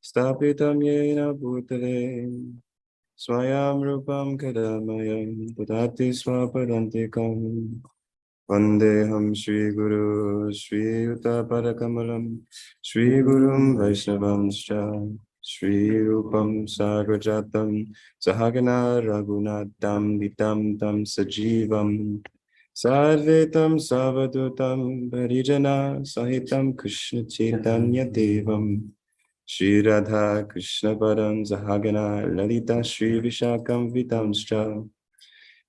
Stapitam yena bhutale Swayam rupam kadamayam Tadati swapadantikam Vandeham Shri Guru Shri Yuta Parakamalam Shri Gurum Vaishnavamscha Shri Rupam Sagrajatam Sahagana Raghunatam Vitam Tam Sajivam Sarvetam Savadutam Parijana Sahitam Krishna Chaitanya Devam Shri Radha Krishna Param Sahagana Lalita Shri Vishakam Vitamscha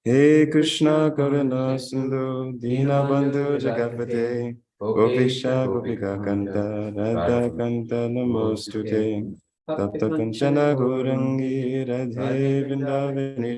He Krishna Karuna Sindhu Dina Bandhu Jagapate Gopisha Gopika Kanta Radha Kanta Namostute Tapta Kanchana Gourangi Radhe Vrindavani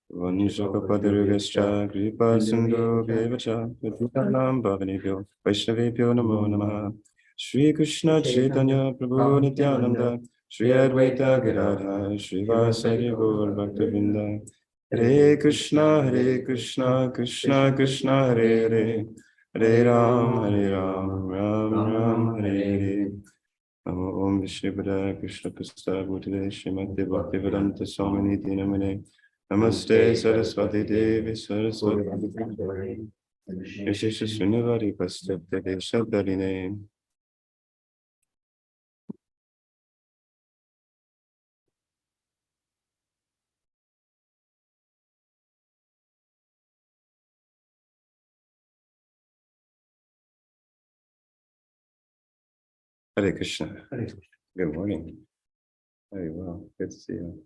Vanshakapadargascha Kripa Sindhu Bevacha Patitanam Bhavanebhyo Vaishnavebhyo Namo Namaha Shri Krishna Chaitanya Prabhu Nityananda Shri Advaita Gadadhara Shri Vasari Gaur Bhaktavinda Hare Krishna Krishna Krishna Hare Hare Hare Ram Ram Ram Hare Hare Namo Om Vishnupada Krishna Prasthaya Bhutale Srimate Bhaktivedanta Swamini Dinamane Namaste Saraswati Devi Saraswati Vishesha Srinivadi Pastabde Devshabdarine Hare Krishna. Good morning. Very well. Good to see you.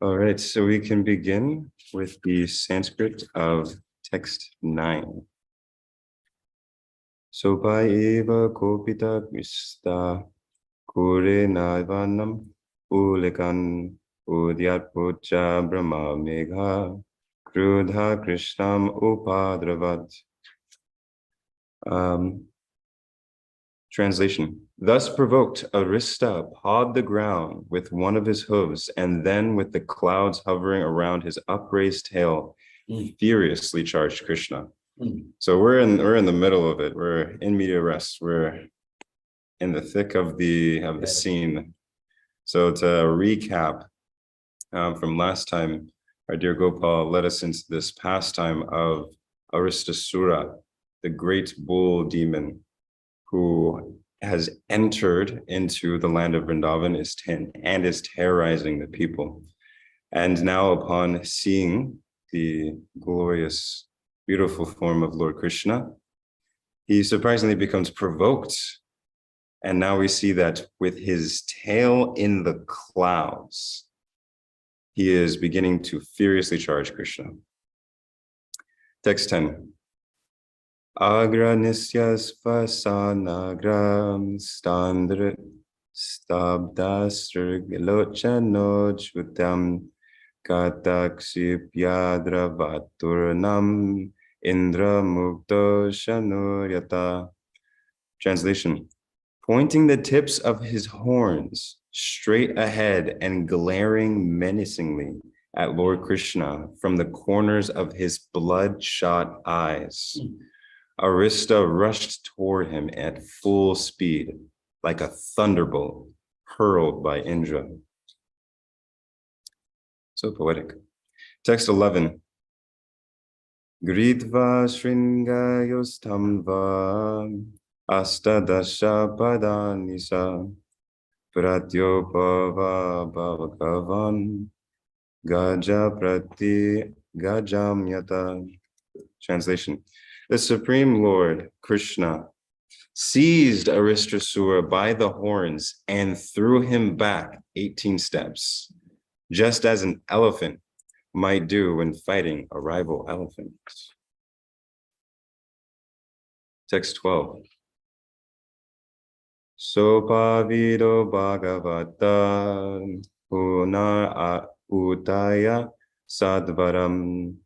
All right, so we can begin with the Sanskrit of text 9. Sopa eva kopita krista kure naivanam ulikan udyat pucha brahma megha krudha krishnam upadravat. Translation. Thus provoked, Arista pawed the ground with one of his hooves, and then with the clouds hovering around his upraised tail, furiously charged Krishna. So we're in the middle of it. We're in media res. We're in the thick of the scene. So to recap from last time, our dear Gopal led us into this pastime of Aristasura, the great bull demon, who has entered into the land of Vrindavan and is terrorizing the people. And now upon seeing the glorious, beautiful form of Lord Krishna, he surprisingly becomes provoked. And now we see that with his tail in the clouds, he is beginning to furiously charge Krishna. Text 10. Agra nisyas fasanagram standrit stabdasrgalochanochutam kataksipyadravaturanam indra mukto shanuryata. Translation. Pointing the tips of his horns straight ahead and glaring menacingly at Lord Krishna from the corners of his bloodshot eyes. Arista rushed toward him at full speed, like a thunderbolt hurled by Indra. So poetic. Text 11. Gridva Shringayostamva Astadasha Padanisa Pratyopava Bhagavan Gaja Prati Gajamyata. Translation. The Supreme Lord, Krishna, seized Aristasura by the horns and threw him back 18 steps, just as an elephant might do when fighting a rival elephant. Text 12. Sopavido Bhagavata Punar Utaya Sadvaram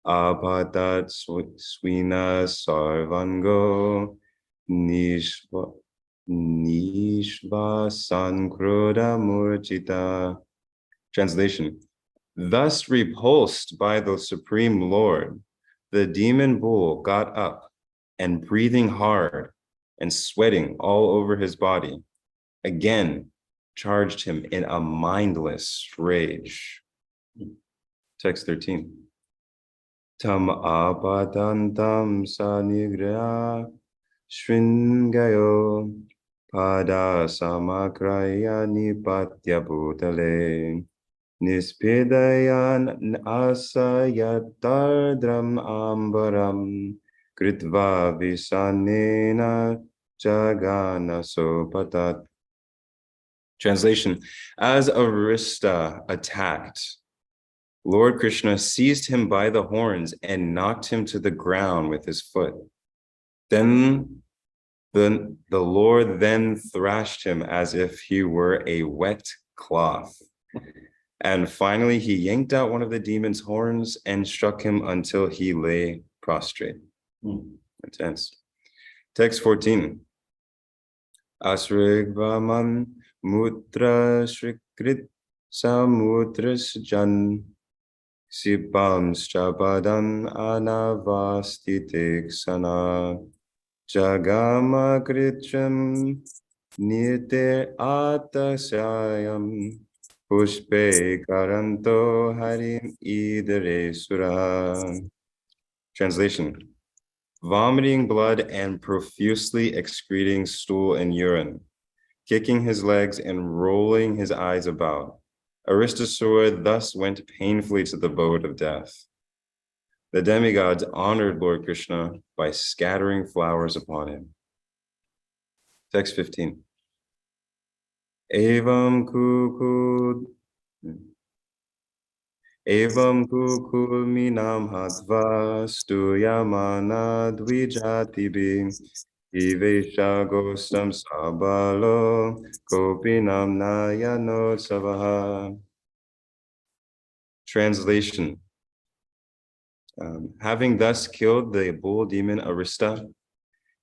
Apatat Swina Sarvango Nishva Sankroda Murchita. Translation. Thus repulsed by the Supreme Lord, the demon bull got up and breathing hard and sweating all over his body, again charged him in a mindless rage. Text 13. Tam apadantam sanigra shringayo pada samakraya nipatya bhutale nispidayan asayatardram ambaram kritva visanena jagana sopatat. Translation: as Arista attacked, Lord Krishna seized him by the horns and knocked him to the ground with his foot. Then the Lord then thrashed him as if he were a wet cloth. And finally, he yanked out one of the demon's horns and struck him until he lay prostrate. Intense. Text 14. Asrigvaman mutra shrikrit samudras Sipam Shabadan Anavastitik Sana Jagama Kritram Nirte Atasayam Pushpe Karanto Harim Idare Sura. Translation: vomiting blood and profusely excreting stool and urine, kicking his legs and rolling his eyes about, Aristasura thus went painfully to the abode of death. The demigods honored Lord Krishna by scattering flowers upon him. Text 15. Evam kukulminam hatva stuyamana dvijatibi Ivesha gostam sabalo kopinam nayano savaha. Translation: having thus killed the bull demon Arista,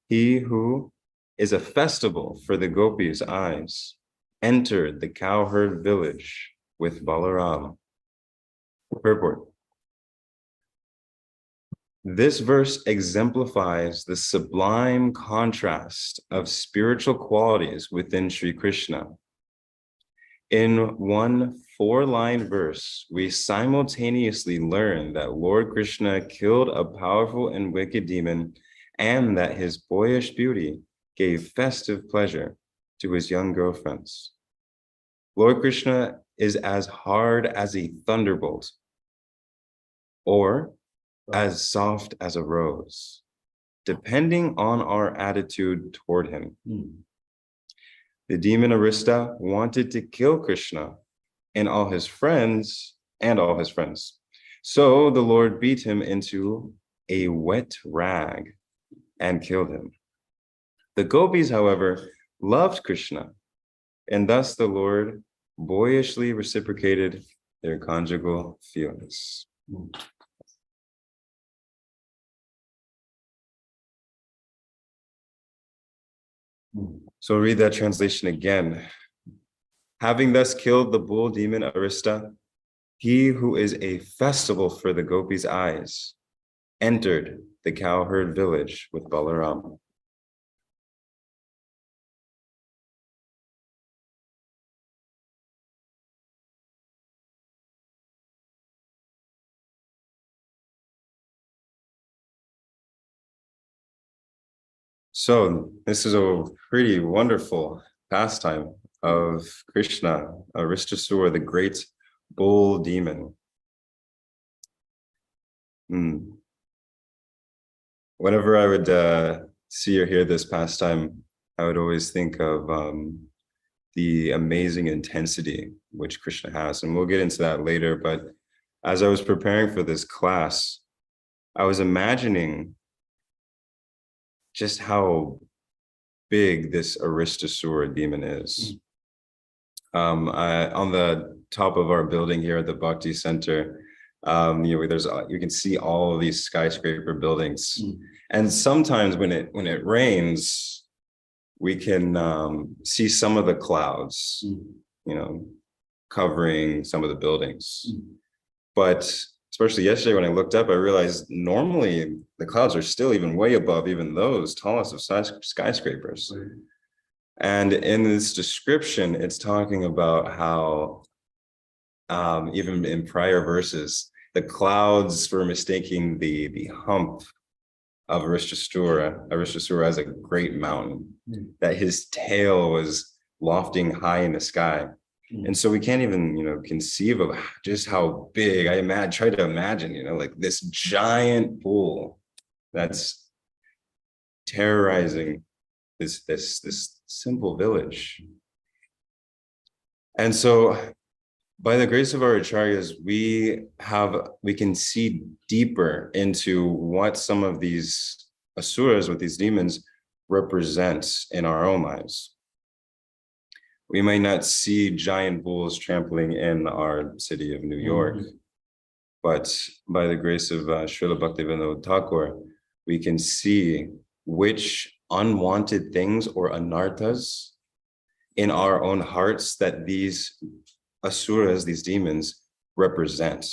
he who is a festival for the gopis' eyes entered the cowherd village with Balaram. Purport: this verse exemplifies the sublime contrast of spiritual qualities within Sri Krishna. In one 4-line verse, we simultaneously learn that Lord Krishna killed a powerful and wicked demon, and that his boyish beauty gave festive pleasure to his young girlfriends. Lord Krishna is as hard as a thunderbolt, or as soft as a rose, depending on our attitude toward him. The demon Arista wanted to kill Krishna and all his friends. So the Lord beat him into a wet rag and killed him. The gopis, however, loved Krishna, and thus the Lord boyishly reciprocated their conjugal feelings. So read that translation again. Having thus killed the bull demon Arista, he who is a festival for the gopis' eyes entered the cowherd village with Balaram. So this is a pretty wonderful pastime of Krishna, Aristasura, the great bull demon. Whenever I would see or hear this pastime, I would always think of the amazing intensity which Krishna has. And we'll get into that later. But as I was preparing for this class, I was imagining just how big this Aristasura demon is. On the top of our building here at the Bhakti Center, you can see all of these skyscraper buildings, and sometimes when it rains, we can see some of the clouds, covering some of the buildings. But especially yesterday when I looked up, I realized normally the clouds are still even way above even those tallest of skyscrapers. And in this description, it's talking about how even in prior verses, the clouds were mistaking the hump of Aristasura as a great mountain, that his tail was lofting high in the sky. And so we can't even, conceive of just how big. Try to imagine, like this giant bull that's terrorizing this simple village. And so by the grace of our acharyas, we can see deeper into what some of these asuras, what these demons represent in our own lives. We may not see giant bulls trampling in our city of New York, but by the grace of Srila Bhaktivinoda Thakur, we can see which unwanted things or anarthas in our own hearts that these asuras, these demons, represent.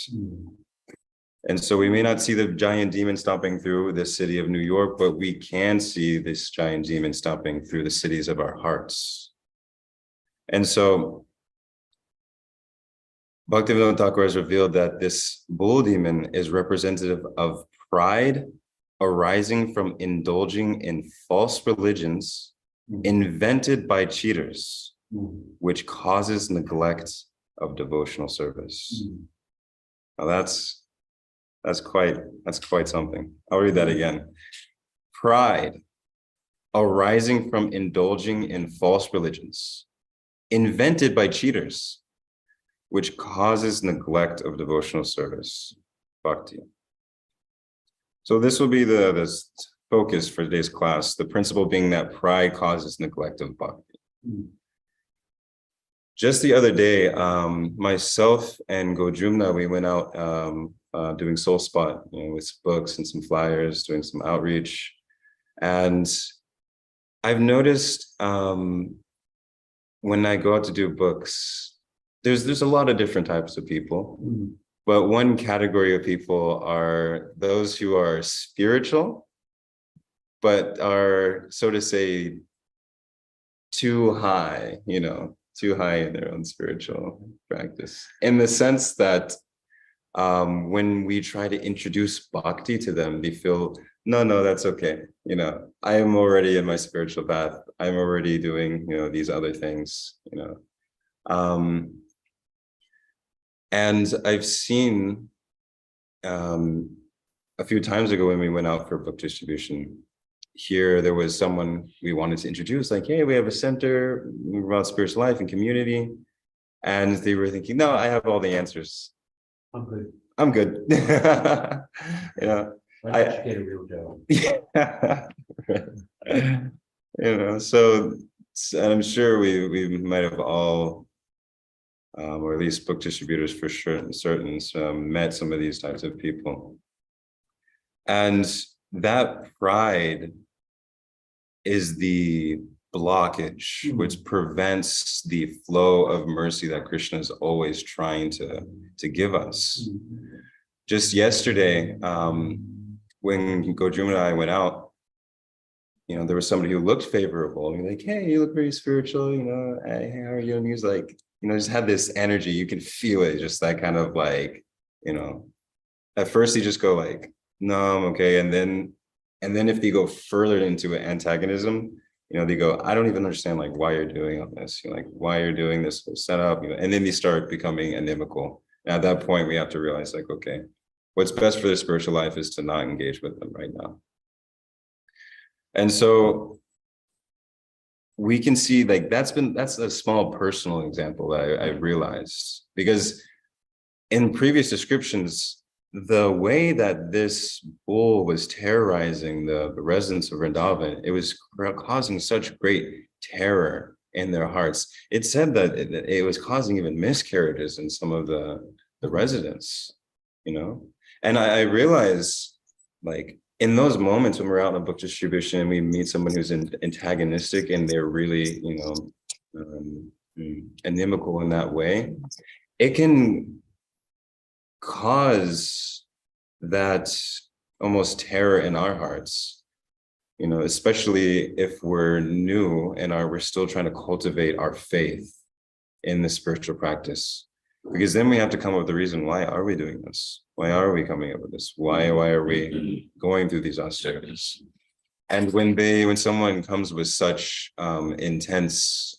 And so we may not see the giant demon stomping through the city of New York, but we can see this giant demon stomping through the cities of our hearts. And so Bhaktivinoda Thakur has revealed that this bull demon is representative of pride arising from indulging in false religions invented by cheaters, which causes neglect of devotional service. Now that's quite something. I'll read that again. Pride arising from indulging in false religions invented by cheaters, which causes neglect of devotional service, bhakti. So this will be the focus for today's class, the principle being that pride causes neglect of bhakti. Just the other day, myself and Gojumna, we went out doing Soul Spot, with books and some flyers, doing some outreach. And I've noticed when I go out to do books, there's a lot of different types of people, but one category of people are those who are spiritual, but are, so to say, too high in their own spiritual practice, in the sense that when we try to introduce bhakti to them, they feel, no, that's okay. I am already in my spiritual path. I'm already doing, these other things, and I've seen a few times ago when we went out for book distribution, here there was someone we wanted to introduce, like, hey, we have a center about spiritual life and community. And they were thinking, no, I have all the answers. I'm good. Let's get a real job. Yeah. So I'm sure we might have all, or at least book distributors for sure, certain met some of these types of people. And that pride is the blockage which prevents the flow of mercy that Krishna is always trying to give us. Just yesterday, when Gojum and I went out, there was somebody who looked favorable. And like, hey, you look very spiritual, hey, how are you? And he was like, just had this energy. You can feel it, just that kind of like, at first you just go like, no, I'm okay. And then if they go further into antagonism, they go, I don't even understand like why you're doing all this, like why you're doing this whole setup, and then they start becoming inimical. And at that point, we have to realize like, okay, what's best for their spiritual life is to not engage with them right now. And so we can see like that's a small personal example that I realized, because in previous descriptions, the way that this bull was terrorizing the residents of Vrindavan, it was causing such great terror in their hearts. It said that it was causing even miscarriages in some of the residents, And I realized, like, in those moments when we're out in a book distribution and we meet someone who's antagonistic and they're really, inimical in that way, it can cause that almost terror in our hearts, especially if we're new and we're still trying to cultivate our faith in the spiritual practice. Because then we have to come up with the reason, why are we doing this? Why are we coming up with this? Why are we going through these austerities? And when someone comes with such intense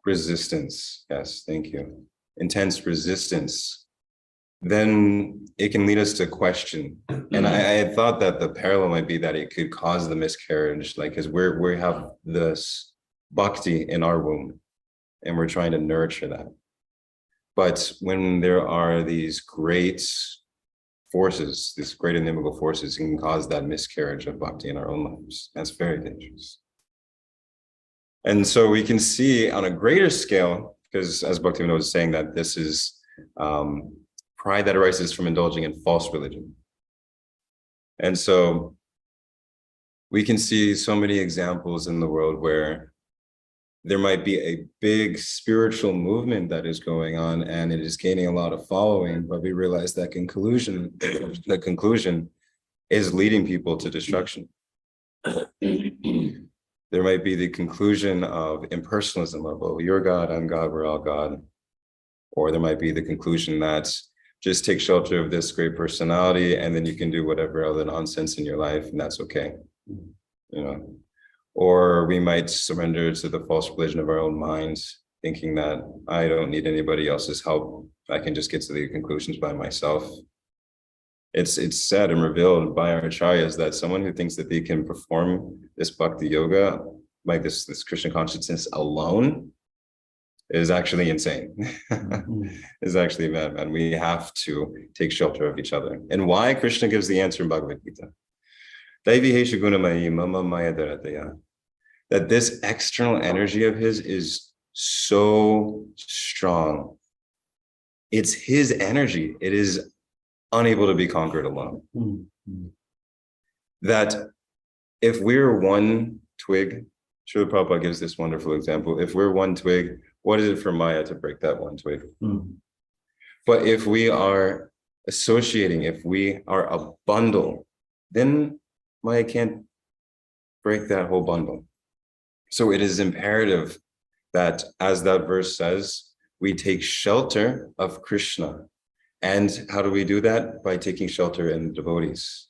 resistance, yes, thank you, intense resistance, then it can lead us to question. And I had thought that the parallel might be that it could cause the miscarriage, like, because we have this bhakti in our womb and we're trying to nurture that. But when there are these great forces, these great inimical forces, can cause that miscarriage of bhakti in our own lives. That's very dangerous. And so we can see on a greater scale, because as Bhaktivinoda was saying, that this is pride that arises from indulging in false religion. And so we can see so many examples in the world where there might be a big spiritual movement that is going on and it is gaining a lot of following, but we realize that the conclusion is leading people to destruction. There might be the conclusion of impersonalism of, oh, you're God, I'm God, we're all God. Or there might be the conclusion that just take shelter of this great personality and then you can do whatever other nonsense in your life and that's okay. Or we might surrender to the false religion of our own minds, thinking that I don't need anybody else's help. I can just get to the conclusions by myself. It's said and revealed by our acharyas that someone who thinks that they can perform this bhakti yoga, like this Krishna consciousness alone, is actually insane. Is actually mad, man. We have to take shelter of each other. And why? Krishna gives the answer in Bhagavad Gita. That this external energy of his is so strong. It's his energy. It is unable to be conquered alone. That if we're one twig, Srila Prabhupada gives this wonderful example. If we're one twig, what is it for Maya to break that one twig? But if we are associating, if we are a bundle, then Maya can't break that whole bundle. So it is imperative that, as that verse says, we take shelter of Krishna. And how do we do that? By taking shelter in the devotees,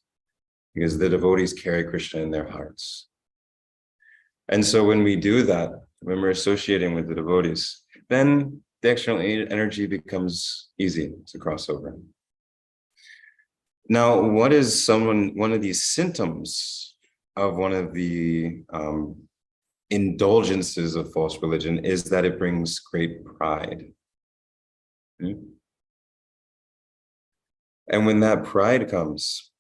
because the devotees carry Krishna in their hearts. And so when we do that, when we're associating with the devotees, then the external energy becomes easy to cross over. Now, what is one of these symptoms of one of the indulgences of false religion is that it brings great pride. And when that pride comes,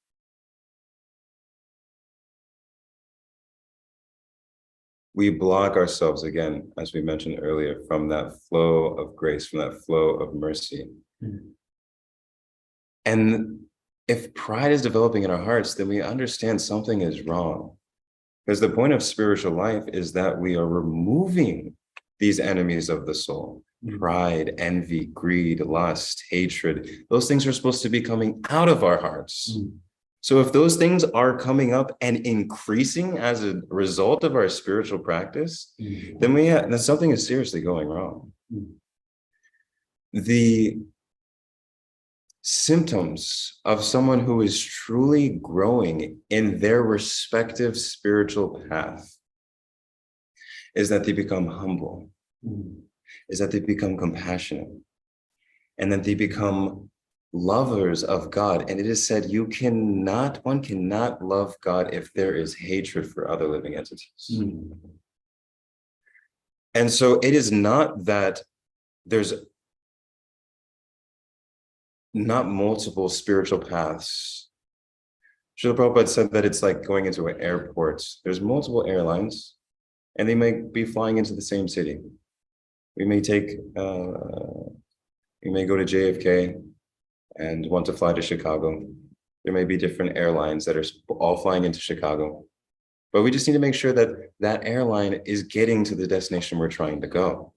we block ourselves again, as we mentioned earlier, from that flow of grace, from that flow of mercy. And if pride is developing in our hearts, then we understand something is wrong. Because the point of spiritual life is that we are removing these enemies of the soul. Pride, envy, greed, lust, hatred. Those things are supposed to be coming out of our hearts. So if those things are coming up and increasing as a result of our spiritual practice, then something is seriously going wrong. The symptoms of someone who is truly growing in their respective spiritual path is that they become humble, is that they become compassionate, and that they become lovers of God. And it is said one cannot love God if there is hatred for other living entities. And so it is not that there's not multiple spiritual paths. Srila Prabhupada said that it's like going into an airport. There's multiple airlines, and they might be flying into the same city. We may go to JFK and want to fly to Chicago. There may be different airlines that are all flying into Chicago. But we just need to make sure that that airline is getting to the destination we're trying to go.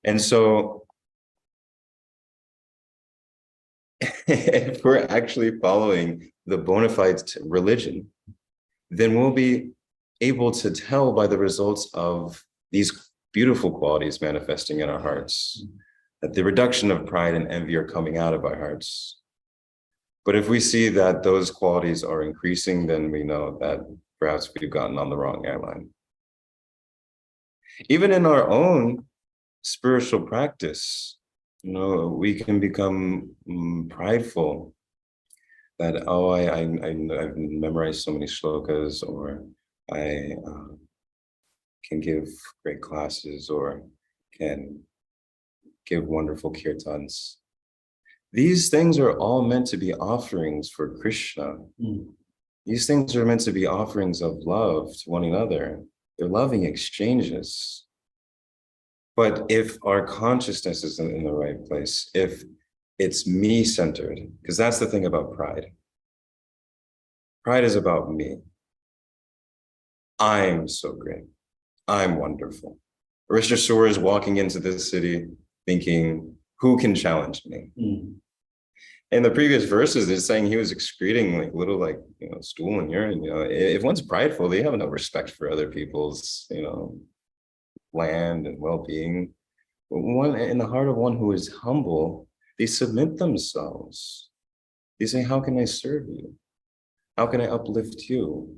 And so if we're actually following the bona fide religion, then we'll be able to tell by the results of these beautiful qualities manifesting in our hearts, that the reduction of pride and envy are coming out of our hearts. But if we see that those qualities are increasing, then we know that perhaps we've gotten on the wrong airline. Even in our own spiritual practice, we can become prideful that, I've memorized so many shlokas, or I can give great classes, or can give wonderful kirtans. These things are all meant to be offerings for Krishna. These things are meant to be offerings of love to one another. They're loving exchanges. But if our consciousness isn't in the right place, if it's me-centered, because that's the thing about pride. Pride is about me. I'm so great. I'm wonderful. Rishyasura is walking into this city thinking, who can challenge me? In the previous verses, it's saying he was excreting little stool and urine. If one's prideful, they have no respect for other people's, land and well-being. But one in the heart of one who is humble, they submit themselves. They say, how can I serve you? How can I uplift you?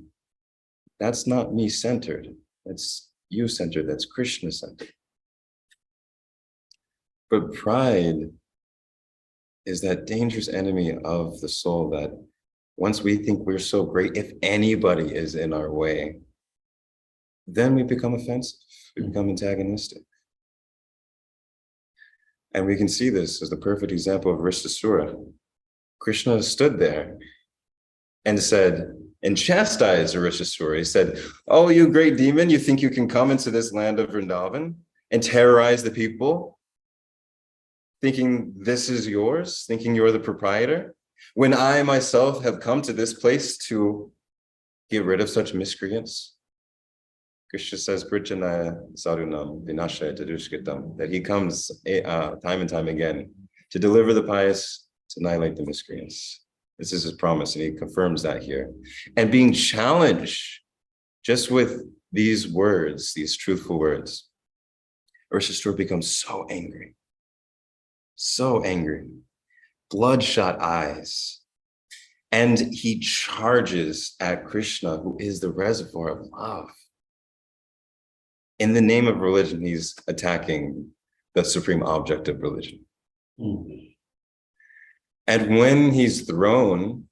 That's not me-centered. That's you-centered. That's Krishna-centered. But pride is that dangerous enemy of the soul that once we think we're so great, if anybody is in our way, then we become offensive, we become antagonistic. And we can see this as the perfect example of Rishyasura. Krishna stood there and said, and chastised Rishyasura. He said, oh, you great demon, you think you can come into this land of Vrindavan and terrorize the people? Thinking this is yours, thinking you're the proprietor, when I myself have come to this place to get rid of such miscreants. Krishna says, Prijana Sadhunam Vinashaya Tadushkitam, that he comes time and time again to deliver the pious, to annihilate the miscreants. This is his promise, and he confirms that here. And being challenged just with these words, these truthful words, Rishyasura becomes so angry. So angry, bloodshot eyes. And he charges at Krishna, who is the reservoir of love. In the name of religion, he's attacking the supreme object of religion. And when he's thrown,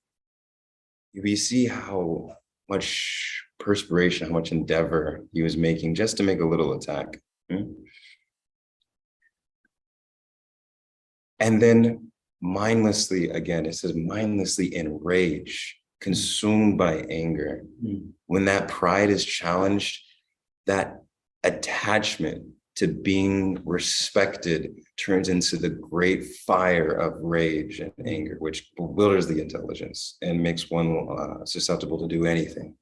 we see how much perspiration, how much endeavor he was making just to make a little attack. And then mindlessly, again, it says mindlessly in rage, consumed by anger. When that pride is challenged, that attachment to being respected turns into the great fire of rage and anger, which bewilders the intelligence and makes one susceptible to do anything.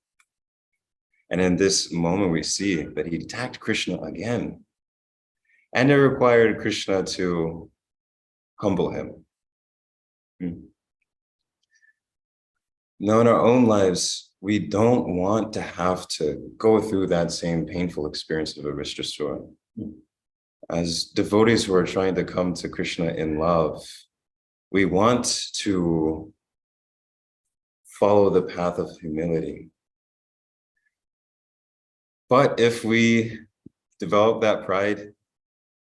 And in this moment, we see that he attacked Krishna again. And it required Krishna to humble him. Now, in our own lives, we don't want to have to go through that same painful experience of a Rishyasura. As devotees who are trying to come to Krishna in love, we want to follow the path of humility. But if we develop that pride,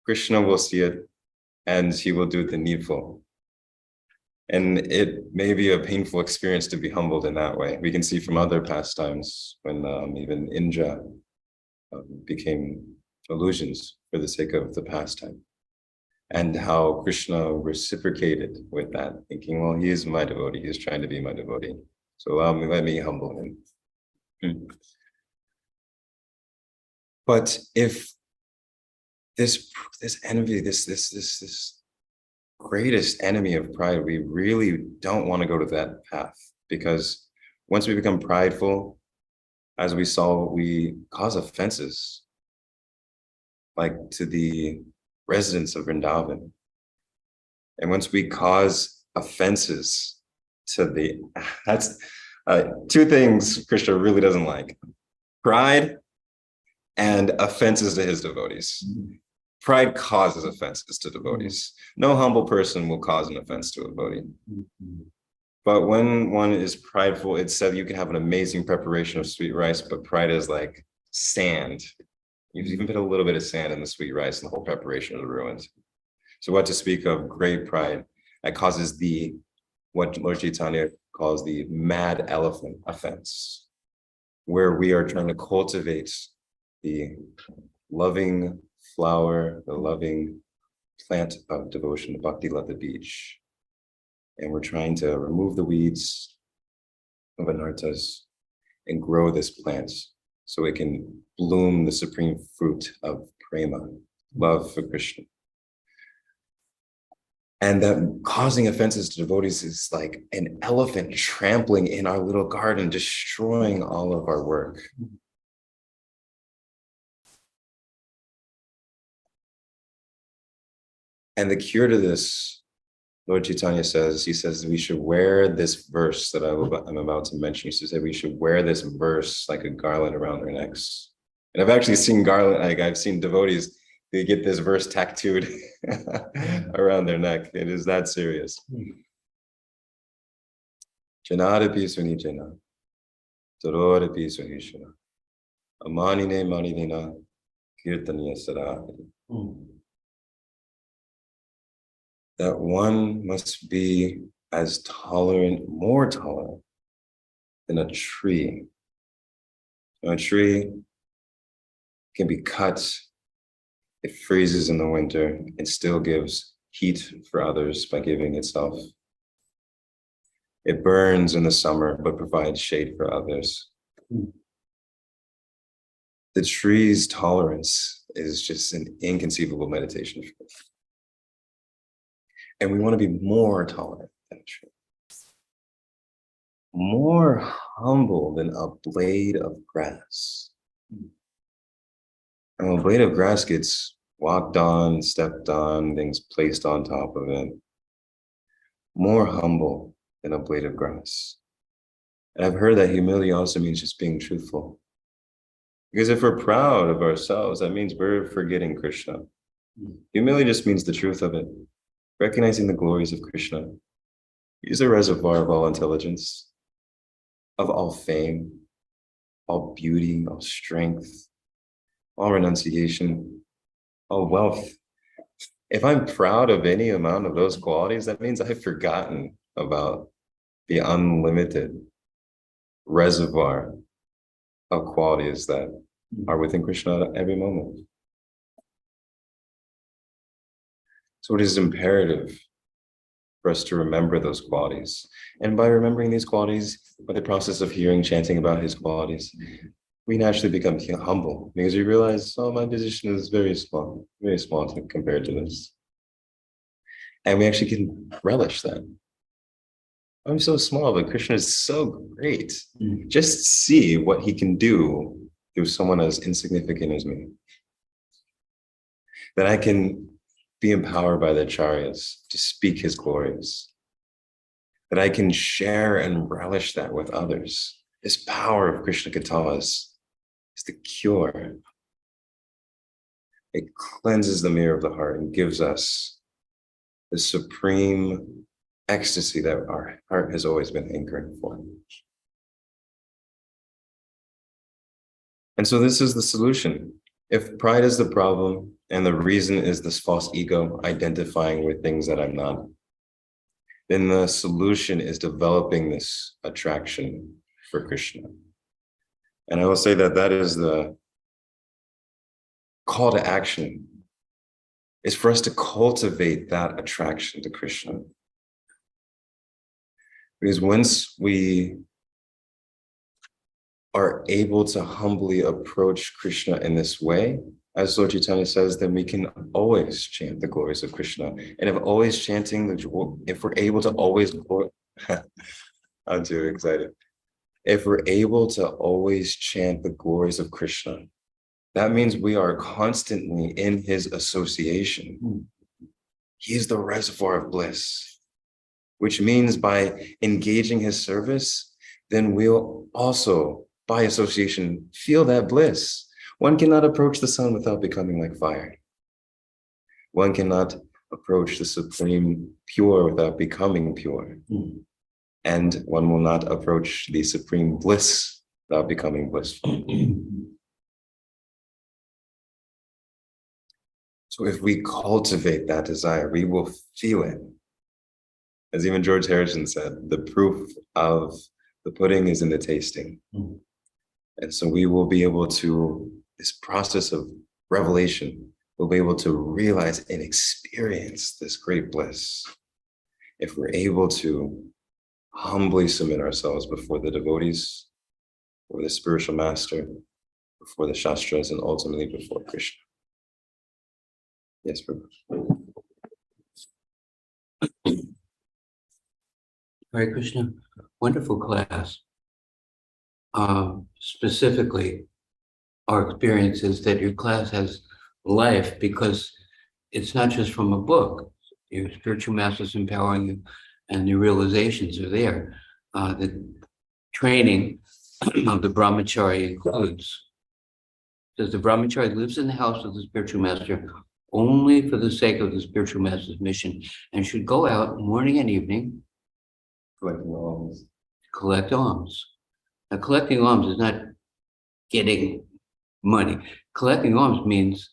Krishna will see it and he will do the needful. And it may be a painful experience to be humbled in that way. We can see from other pastimes when even Indra became illusions for the sake of the pastime, and how Krishna reciprocated with that, thinking, well, he is my devotee, he's trying to be my devotee, so let me humble him. But if this envy, this greatest enemy of pride, we really don't want to go to that path, because once we become prideful, as we saw, we cause offenses, like to the residents of Vrindavan. And once we cause offenses to that's two things Krishna really doesn't like: pride and offenses to his devotees. Pride causes offenses to devotees. No humble person will cause an offense to a devotee. But when one is prideful, it's said you can have an amazing preparation of sweet rice, but pride is like sand. You even put a little bit of sand in the sweet rice and the whole preparation is ruined. So what to speak of great pride that causes what Lord Chaitanya calls the mad elephant offense, where we are trying to cultivate the loving flower, the loving plant of devotion, the Bhakti Lata Beach. And we're trying to remove the weeds of anarthas and grow this plant so it can bloom the supreme fruit of prema, love for Krishna. And that causing offenses to devotees is like an elephant trampling in our little garden, destroying all of our work. And the cure to this, Lord Chaitanya says, he says we should wear this verse that I'm about to mention. He says we should wear this verse like a garland around their necks. And I've actually seen garland, like I've seen devotees, they get this verse tattooed around their neck. It is that serious. Janadapi sunijana, tarodapi sunishana, amanine maninina, kirtaniya sarahari. That one must be as tolerant, more tolerant than a tree. A tree can be cut, it freezes in the winter, and still gives heat for others by giving itself. It burns in the summer, but provides shade for others. The tree's tolerance is just an inconceivable meditation for us. And we want to be more tolerant than a tree, more humble than a blade of grass. And a blade of grass gets walked on, stepped on, things placed on top of it. More humble than a blade of grass. And I've heard that humility also means just being truthful. Because if we're proud of ourselves, that means we're forgetting Krishna. Humility just means the truth of it. Recognizing the glories of Krishna. He's a reservoir of all intelligence, of all fame, all beauty, all strength, all renunciation, all wealth. If I'm proud of any amount of those qualities, that means I've forgotten about the unlimited reservoir of qualities that are within Krishna at every moment. So it is imperative for us to remember those qualities. And by remembering these qualities, by the process of hearing, chanting about his qualities, we naturally become humble because we realize, oh, my position is very small compared to this. And we actually can relish that. I'm so small, but Krishna is so great. Just see what he can do through someone as insignificant as me. That I can be empowered by the acharyas to speak his glories. That I can share and relish that with others. This power of Krishna Katha is the cure. It cleanses the mirror of the heart and gives us the supreme ecstasy that our heart has always been hankering for. And so this is the solution. If pride is the problem and the reason is this false ego identifying with things that I'm not, then the solution is developing this attraction for Krishna. And I will say that that is the call to action, is for us to cultivate that attraction to Krishna. Because once we are able to humbly approach Krishna in this way, as Lord Chaitanya says, then we can always chant the glories of Krishna. And if we're able to always, I'm too excited. If we're able to always chant the glories of Krishna, that means we are constantly in his association. He's the reservoir of bliss, which means by engaging his service, then we'll also, by association, feel that bliss. One cannot approach the sun without becoming like fire. One cannot approach the supreme pure without becoming pure. And one will not approach the supreme bliss without becoming blissful. So if we cultivate that desire, we will feel it. As even George Harrison said, the proof of the pudding is in the tasting. And so we will be able to, this process of revelation, we'll be able to realize and experience this great bliss if we're able to humbly submit ourselves before the devotees, before the spiritual master, before the Shastras, and ultimately before Krishna. Yes, Prabhu. Hare Krishna, wonderful class. Specifically, our experience is that your class has life because it's not just from a book. Your spiritual masters empowering you and your realizations are there. The training of the brahmachari includes, because the brahmachari lives in the house of the spiritual master only for the sake of the spiritual master's mission and should go out morning and evening Collecting alms. Collect alms. Now, collecting alms is not getting money. Collecting alms means,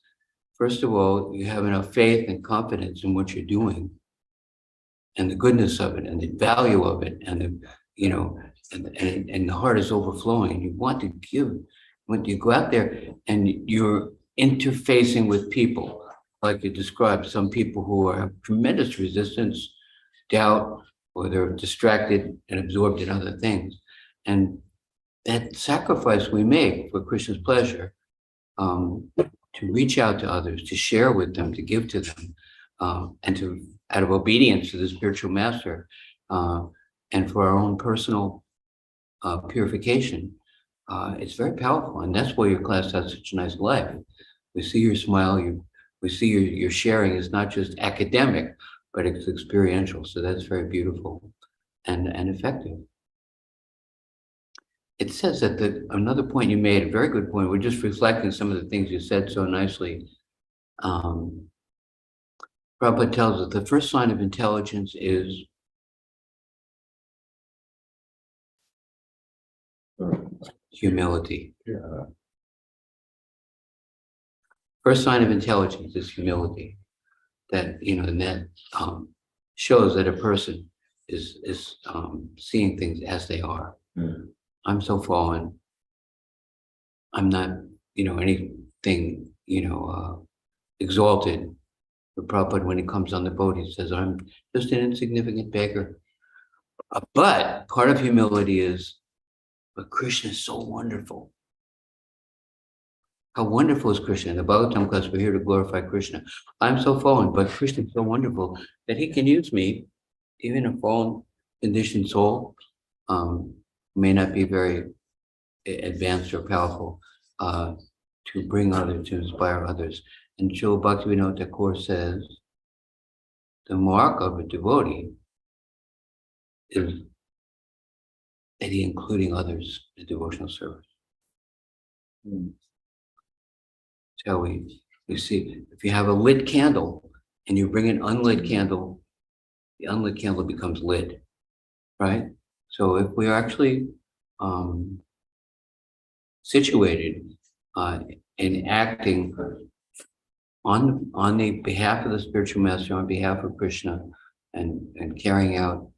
first of all, you have enough faith and confidence in what you're doing and the goodness of it and the value of it and the, you know, and the heart is overflowing. You want to give. When you go out there and you're interfacing with people, like you described, some people who have tremendous resistance, doubt, or they're distracted and absorbed in other things. And that sacrifice we make for Krishna's pleasure, to reach out to others, to share with them, to give to them, and to, out of obedience to the spiritual master, and for our own personal purification, it's very powerful. And that's why your class has such a nice life. We see your smile, we see your sharing is not just academic, but it's experiential. So that's very beautiful and effective. It says that another point you made, a very good point, we're just reflecting some of the things you said so nicely. Prabhupada tells us the first sign of intelligence is humility. Yeah. First sign of intelligence is humility. That, you know, and that shows that a person is seeing things as they are. I'm so fallen. I'm not, you know, anything, you know, exalted. But Prabhupada, when he comes on the boat, he says, I'm just an insignificant beggar. But part of humility is, but Krishna is so wonderful. How wonderful is Krishna? In the Bhagavatam class, we're here to glorify Krishna. I'm so fallen, but Krishna is so wonderful that he can use me, even a fallen, conditioned soul, may not be very advanced or powerful, to bring others, to inspire others. And Srila Bhaktivinoda Thakur says, the mark of a devotee is that he including others in devotional service. So we see, if you have a lit candle and you bring an unlit candle, the unlit candle becomes lit, right? So if we are actually situated in acting on the behalf of the spiritual master, on behalf of Krishna, and carrying out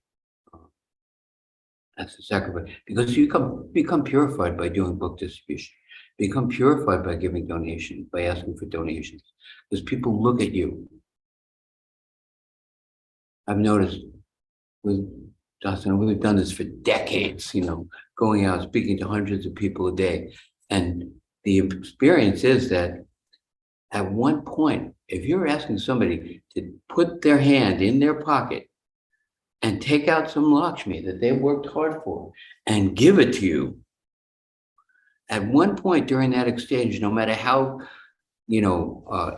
as a sacrifice, because you become purified by doing book distribution, become purified by giving donations, by asking for donations, because people look at you. I've noticed with Dustin, we've done this for decades, you know, going out, speaking to hundreds of people a day. And the experience is that at one point, if you're asking somebody to put their hand in their pocket and take out some Lakshmi that they worked hard for and give it to you. At one point during that exchange, no matter how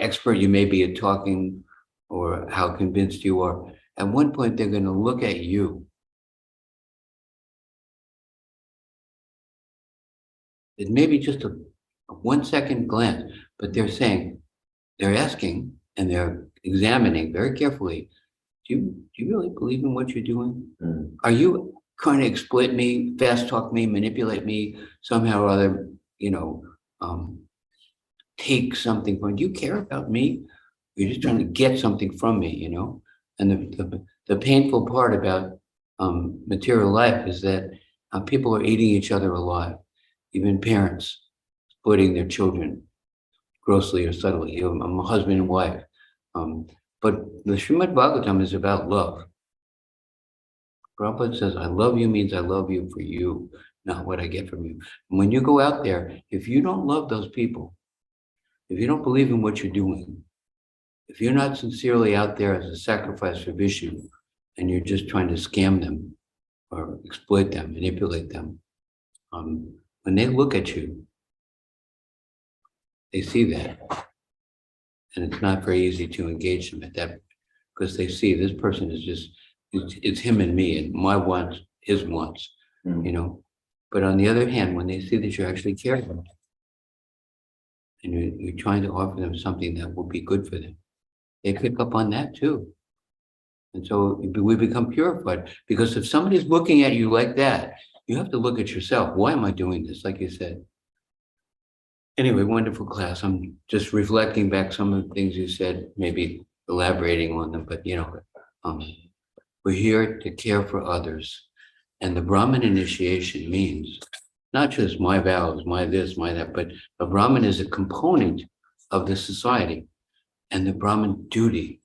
expert you may be at talking or how convinced you are, at one point they're going to look at you. It may be just a 1 second glance, but they're asking and they're examining very carefully. Do you really believe in what you're doing? Mm. Are you trying to exploit me, fast talk me, manipulate me, somehow or other, take something from? Do you care about me? You're just trying to get something from me, And the painful part about material life is that people are eating each other alive. Even parents exploiting their children grossly or subtly. I'm a husband and wife. But the Srimad Bhagavatam is about love. Prabhupada says, I love you means I love you for you, not what I get from you. And when you go out there, if you don't love those people, if you don't believe in what you're doing, if you're not sincerely out there as a sacrifice for Vishnu, and you're just trying to scam them or exploit them, manipulate them, when they look at you, they see that. And it's not very easy to engage them at that, because they see this person is just, it's him and me, and my wants, his wants, But on the other hand, when they see that you actually care about them, and you're trying to offer them something that will be good for them, they pick up on that too. And so we become purified, because if somebody's looking at you like that, you have to look at yourself. Why am I doing this? Like you said. Anyway, wonderful class. I'm just reflecting back some of the things you said, maybe elaborating on them, but we're here to care for others. And the Brahmin initiation means not just my vows, my this, my that, but a Brahmin is a component of the society. And the Brahmin duty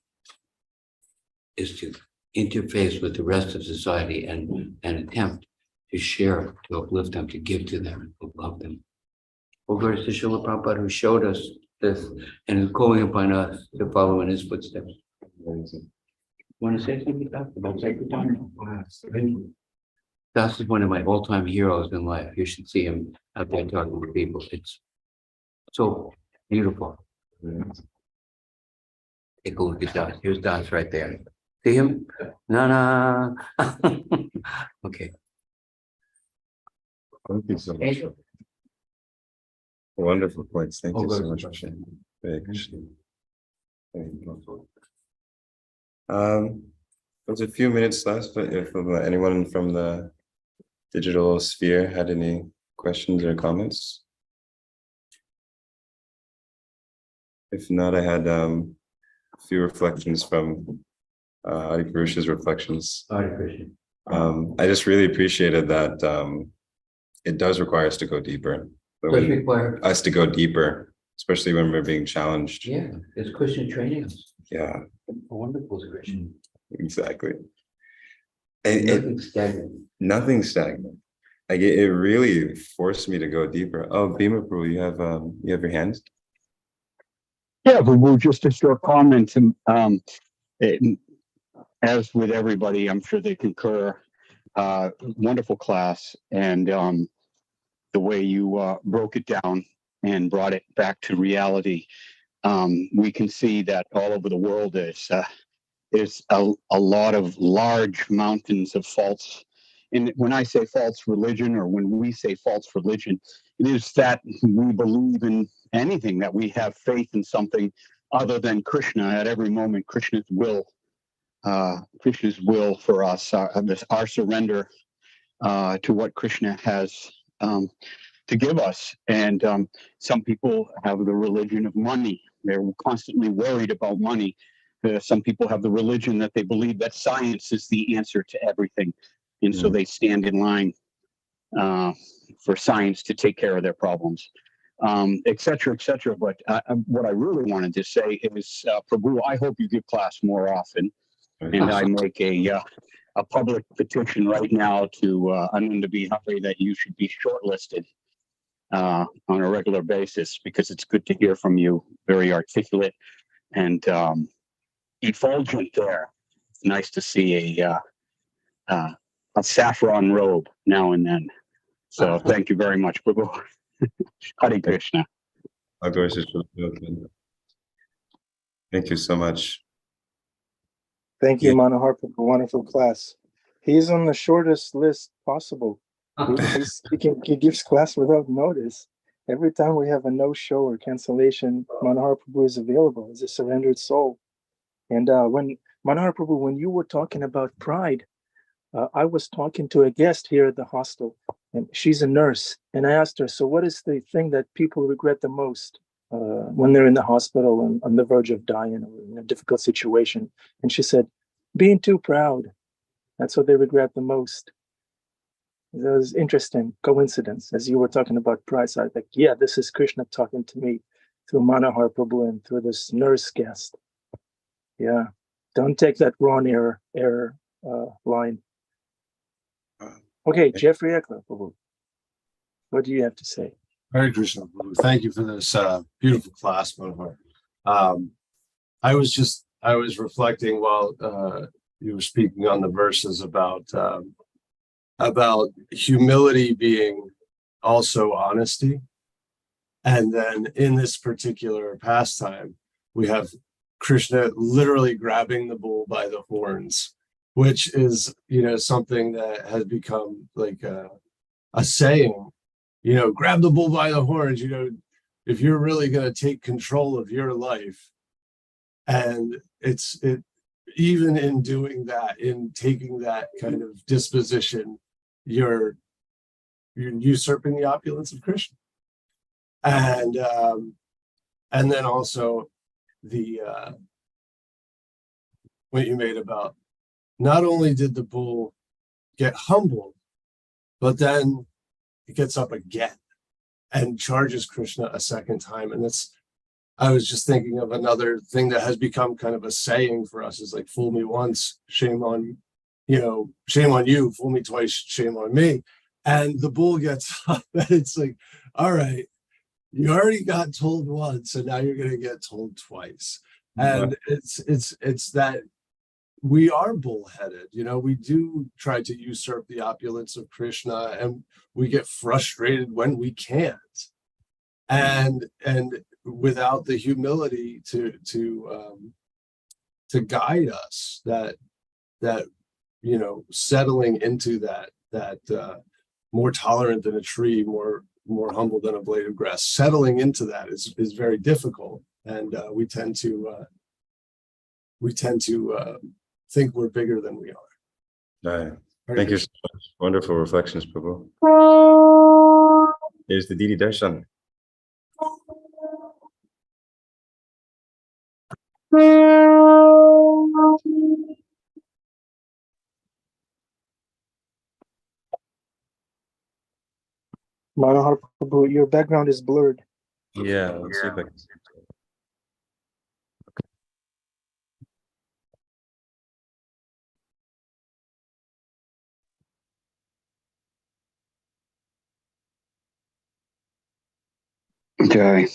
is to interface with the rest of society and attempt to share, to uplift them, to give to them, to love them. Well, glory to Srila Prabhupada, who showed us this and is calling upon us to follow in his footsteps. Amazing. Want to say something about Sankirtan? Das is one of my all-time heroes in life. You should see him out there talking to people. It's so beautiful. Take a look at Das. Here's Das right there. See him? No. Okay. Thank you so much. Wonderful points. Thank you so much. There's a few minutes left, but if anyone from the digital sphere had any questions or comments. If not, I had a few reflections from Adi Purusha's reflections. I just really appreciated that it does require us to go deeper. Does require us to go deeper, especially when we're being challenged. Yeah, it's Christian training. Yeah. A wonderful Christian. Exactly. Nothing stagnant. Nothing stagnant. Like it really forced me to go deeper. Oh, Bhima Prabhu, you have your hands? Yeah, but we'll just a short comment. As with everybody, I'm sure they concur. Wonderful class, and the way you broke it down and brought it back to reality. We can see that all over the world there's a lot of large mountains of false. And when I say false religion, or when we say false religion, it is that we believe in anything, that we have faith in something other than Krishna at every moment. Krishna's will for us, our surrender to what Krishna has to give us. And some people have the religion of money. They're constantly worried about money. Some people have the religion that they believe that science is the answer to everything. And so they stand in line for science to take care of their problems, et cetera, et cetera. But what I really wanted to say is, Prabhu, I hope you give class more often. And I make a public petition right now to Ananda Bihari that you should be shortlisted on a regular basis, because it's good to hear from you. Very articulate and effulgent there. It's nice to see a saffron robe now and then. So thank you very much, Prabhu. Hare Krishna. Thank you so much. Thank you, Yeah. Monohara, for a wonderful class. He's on the shortest list possible. He gives class without notice. Every time we have a no-show or cancellation, Manohara Prabhu is available as a surrendered soul. And when Manohara Prabhu, when you were talking about pride, I was talking to a guest here at the hostel, and she's a nurse. And I asked her, so what is the thing that people regret the most when they're in the hospital and on the verge of dying or in a difficult situation? And she said, being too proud. That's what they regret the most. It was interesting coincidence as you were talking about pride. So I was like, yeah, this is Krishna talking to me through Manohara Prabhu and through this nurse guest. Yeah, don't take that wrong error line. Okay, Jeffrey Eckler, Prabhu. What do you have to say? Hare Krishna, Prabhu. Thank you for this beautiful class, Monohara. I was reflecting while you were speaking on the verses about humility being also honesty. And then in this particular pastime, we have Krishna literally grabbing the bull by the horns, which is, something that has become like a saying, grab the bull by the horns, if you're really going to take control of your life. And even in doing that, in taking that kind of disposition, you're usurping the opulence of Krishna. And then also the what you made about not only did the bull get humbled, but then it gets up again and charges Krishna a second time. And I was just thinking of another thing that has become kind of a saying for us, is like, fool me once, shame on you, fool me twice, shame on me. And the bull gets up and it's like, all right, you already got told once and now you're going to get told twice. And it's that we are bullheaded, we do try to usurp the opulence of Krishna, and we get frustrated when we can't. And without the humility to guide us, that settling into that more tolerant than a tree, more humble than a blade of grass, settling into that is very difficult. And we tend to think we're bigger than we are. Right. Thank you so much. Wonderful reflections, Prabhu. Here's the Didi Darshan. Manohara Prabhu, your background is blurred. Yeah, let's see if I can see it. Okay.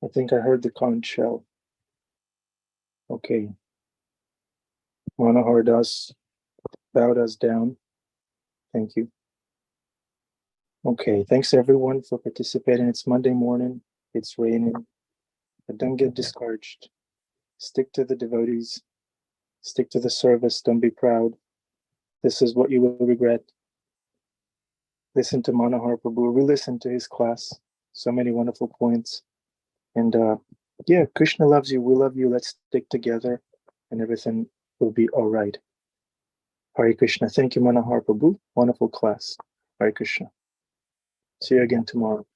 I think I heard the conch shell. Okay. Monohara Das bowed us down. Thank you. Okay, thanks everyone for participating. It's Monday morning. It's raining. But don't get discouraged. Stick to the devotees. Stick to the service. Don't be proud. This is what you will regret. Listen to Monohara Prabhu. We listened to his class. So many wonderful points. And yeah, Krishna loves you. We love you. Let's stick together and everything will be all right. Hare Krishna. Thank you, Monohara Prabhu. Wonderful class. Hare Krishna. See you again tomorrow.